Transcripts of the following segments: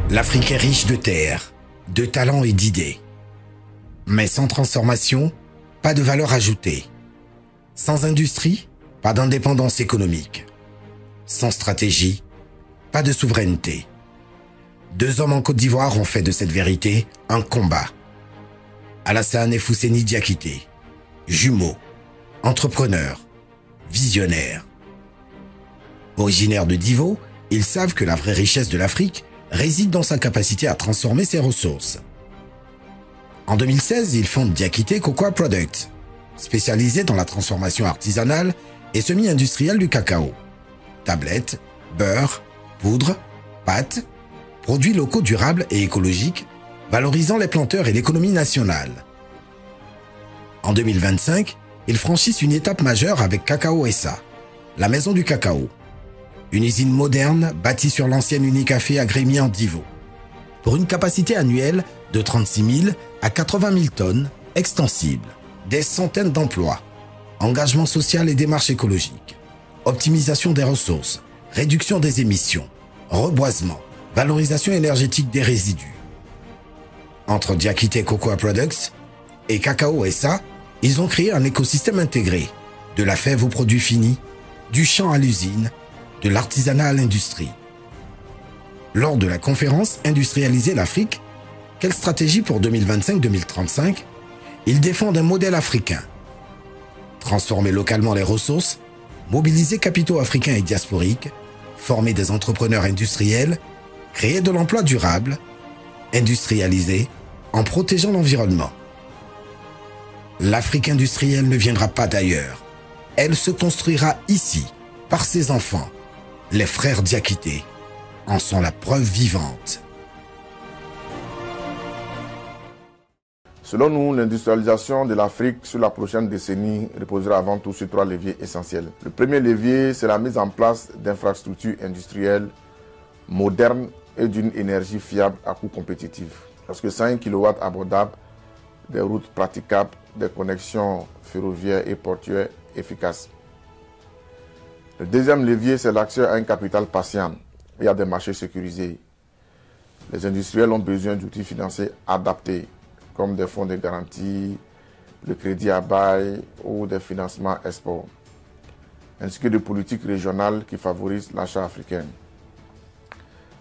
L'Afrique est riche de terres, de talents et d'idées. Mais sans transformation, pas de valeur ajoutée. Sans industrie, pas d'indépendance économique. Sans stratégie, pas de souveraineté. 2 hommes en Côte d'Ivoire ont fait de cette vérité un combat. Alassane et Fousseni Diakité, jumeaux, entrepreneurs, visionnaires. Originaires de Divo, ils savent que la vraie richesse de l'Afrique réside dans sa capacité à transformer ses ressources. En 2016, ils fondent Diakité Cocoa Products, spécialisé dans la transformation artisanale et semi-industrielle du cacao. Tablettes, beurre, poudre, pâtes, produits locaux durables et écologiques, valorisant les planteurs et l'économie nationale. En 2025, ils franchissent une étape majeure avec Cacao SA, la maison du cacao. Une usine moderne bâtie sur l'ancienne Unicafé à Grémy en Divo. Pour une capacité annuelle de 36 000 à 80 000 tonnes, extensible. Des centaines d'emplois, engagement social et démarche écologique, optimisation des ressources, réduction des émissions, reboisement, valorisation énergétique des résidus. Entre Diakité Cocoa Products et Cacao SA, ils ont créé un écosystème intégré, de la fève aux produits finis, du champ à l'usine, de l'artisanat à l'industrie. Lors de la conférence Industrialiser l'Afrique, quelle stratégie pour 2025-2035 ? Ils défendent un modèle africain. Transformer localement les ressources, mobiliser capitaux africains et diasporiques, former des entrepreneurs industriels, créer de l'emploi durable, industrialiser en protégeant l'environnement. L'Afrique industrielle ne viendra pas d'ailleurs. Elle se construira ici, par ses enfants. Les frères Diakité en sont la preuve vivante. Selon nous, l'industrialisation de l'Afrique sur la prochaine décennie reposera avant tout sur 3 leviers essentiels. Le premier levier, c'est la mise en place d'infrastructures industrielles modernes et d'une énergie fiable à coût compétitif. Parce que 5 kW abordables, des routes praticables, des connexions ferroviaires et portuaires efficaces. Le deuxième levier, c'est l'accès à un capital patient et à des marchés sécurisés. Les industriels ont besoin d'outils financiers adaptés, comme des fonds de garantie, le crédit à bail ou des financements export, ainsi que de politiques régionales qui favorisent l'achat africain.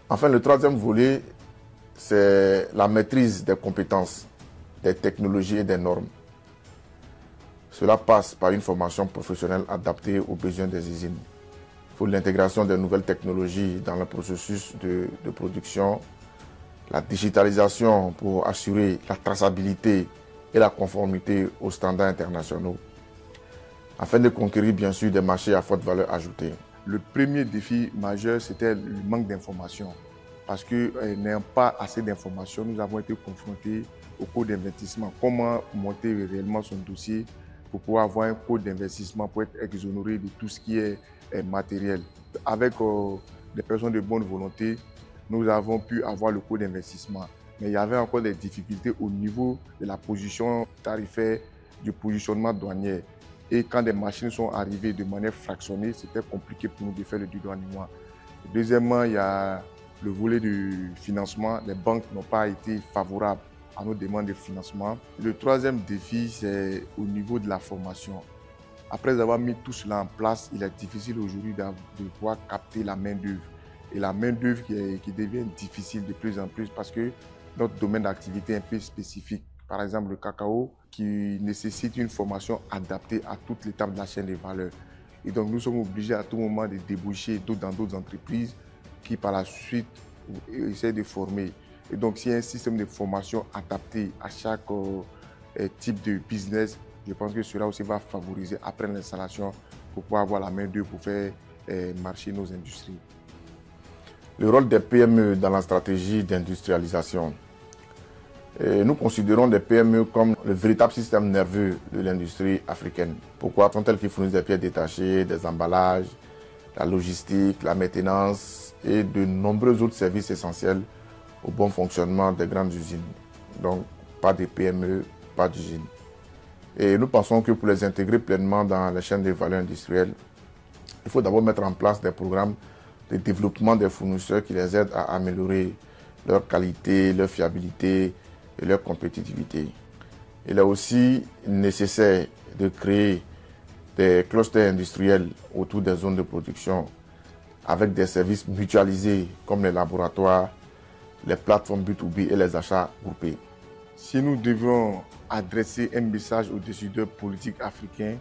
Enfin, le troisième volet, c'est la maîtrise des compétences, des technologies et des normes. Cela passe par une formation professionnelle adaptée aux besoins des usines. Il faut l'intégration des nouvelles technologies dans le processus de production, la digitalisation pour assurer la traçabilité et la conformité aux standards internationaux, afin de conquérir bien sûr des marchés à forte valeur ajoutée. Le premier défi majeur, c'était le manque d'informations. Parce que n'ayant pas assez d'informations, nous avons été confrontés au coût d'investissement. Comment monter réellement son dossier pour pouvoir avoir un coût d'investissement pour être exonéré de tout ce qui est matériel. Avec des personnes de bonne volonté, nous avons pu avoir le coût d'investissement. Mais il y avait encore des difficultés au niveau de la position tarifaire, du positionnement douanier. Et quand des machines sont arrivées de manière fractionnée, c'était compliqué pour nous de faire le dédouanement. Deuxièmement, il y a le volet du financement. Les banques n'ont pas été favorables à nos demandes de financement. Le troisième défi, c'est au niveau de la formation. Après avoir mis tout cela en place, il est difficile aujourd'hui de pouvoir capter la main-d'œuvre. Et la main-d'œuvre qui devient difficile de plus en plus parce que notre domaine d'activité est un peu spécifique. Par exemple, le cacao qui nécessite une formation adaptée à toute l'étape de la chaîne de valeur. Et donc, nous sommes obligés à tout moment de déboucher dans d'autres entreprises qui, par la suite, essaient de former. Et donc, s'il y a un système de formation adapté à chaque type de business, je pense que cela aussi va favoriser après l'installation pour pouvoir avoir la main-d'œuvre pour faire marcher nos industries. Le rôle des PME dans la stratégie d'industrialisation. Nous considérons les PME comme le véritable système nerveux de l'industrie africaine. Pourquoi? Tant elles qui fournissent des pièces détachées, des emballages, la logistique, la maintenance et de nombreux autres services essentiels au bon fonctionnement des grandes usines. Donc, pas de PME, pas d'usines. Et nous pensons que pour les intégrer pleinement dans la chaîne de valeur industrielle, il faut d'abord mettre en place des programmes de développement des fournisseurs qui les aident à améliorer leur qualité, leur fiabilité et leur compétitivité. Il est aussi nécessaire de créer des clusters industriels autour des zones de production avec des services mutualisés comme les laboratoires, les plateformes B2B et les achats groupés. Si nous devons adresser un message aux décideurs politiques africains,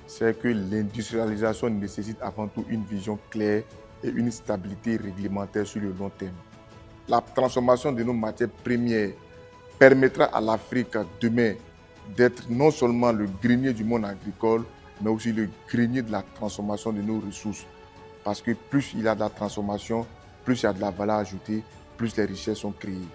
c'est que l'industrialisation nécessite avant tout une vision claire et une stabilité réglementaire sur le long terme. La transformation de nos matières premières permettra à l'Afrique demain d'être non seulement le grenier du monde agricole, mais aussi le grenier de la transformation de nos ressources. Parce que plus il y a de la transformation, plus il y a de la valeur ajoutée, plus les richesses sont créées.